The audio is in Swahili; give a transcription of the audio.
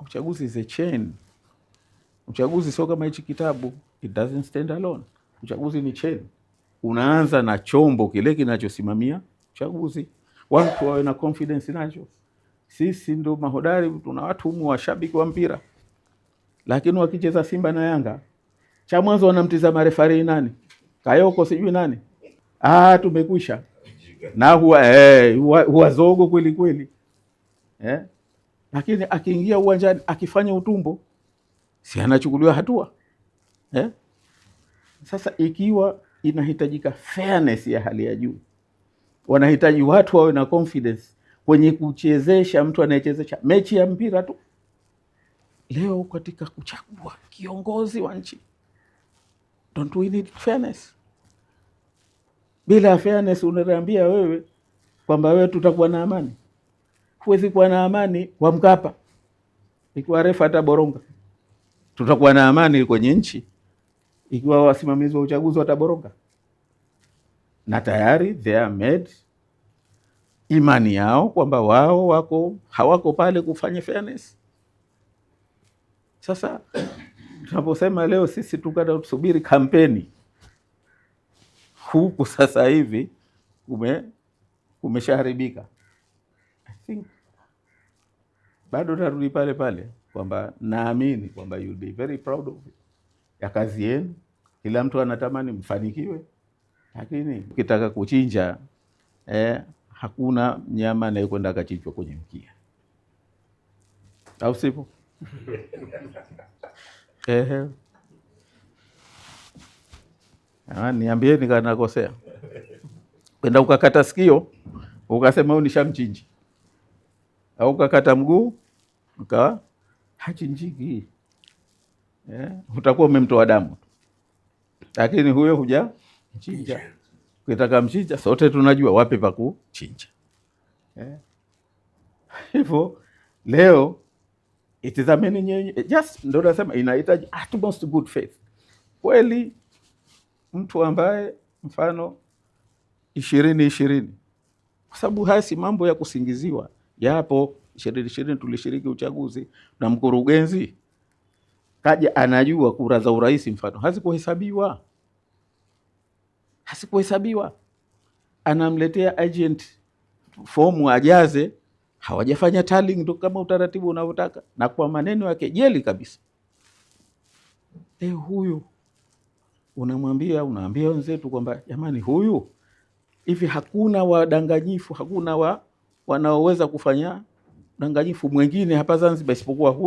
Uchaguzi is a chain. Uchaguzi sio kama hichi kitabu, it doesn't stand alone. Uchaguzi ni chain. Unaanza na chombo kile kinachosimamia uchaguzi, watu wawe na confidence nacho. Sisi ndo mahodari, tuna watu humu washabiki wa mpira, lakini wakicheza Simba na Yanga, cha mwanzo wanamtizama referee nani, Kayoko sijui nani, tumekwisha. Na huwa zogo kweli kweli, lakini akiingia uwanjani akifanya utumbo, si anachukuliwa hatua. Sasa ikiwa inahitajika fairness ya hali ya juu, wanahitaji watu wawe na confidence kwenye kuchezesha mtu anayechezesha mechi ya mpira tu. Leo katika kuchagua kiongozi wa nchi, don't we need fairness? Bila fairness unaniambia wewe kwamba wewe tutakuwa na amani? Huwezi kuwa na amani kwa Mkapa ikiwa refa ataboronga. Tutakuwa na amani kwenye nchi ikiwa wasimamizi wa uchaguzi wataboronga? Na tayari they are made imani yao kwamba wao hawako pale kufanya fairness. Sasa tunaposema leo sisi tukata tusubiri kampeni, huku sasa hivi kumeshaharibika. I think bado tarudi pale pale kwamba naamini kwamba you'll be very proud of it, ya kazi yenu. Kila mtu anatamani mfanikiwe, lakini ukitaka kuchinja hakuna mnyama anayekwenda akachinjwa kwenye mkia, au sipo? Niambieni kama nakosea. Kwenda ukakata sikio ukasema huyu nishamchinji, au ukakata mguu ukawa hachinjiki, utakuwa umemtoa damu, lakini huyo huja mchinja. Ukitaka mchinja, sote tunajua wapi pa kuchinja. Hivyo leo itizameni nyenye, just ndio nasema inahitaji utmost good faith. Kweli mtu ambaye mfano 2020, kwa sababu haya si mambo ya kusingiziwa, yapo. 2020 tulishiriki uchaguzi na mkurugenzi kaja anajua kura za urais mfano hazikuhesabiwa, anamletea agent fomu ajaze, hawajafanya tallying ndo kama utaratibu unavyotaka, na kwa maneno ya kejeli kabisa. Huyu unaambia wenzetu kwamba jamani, huyu hivi hakuna wadanganyifu, hakuna wanaoweza kufanya danganyifu mwingine hapa Zanzibar isipokuwa huyu.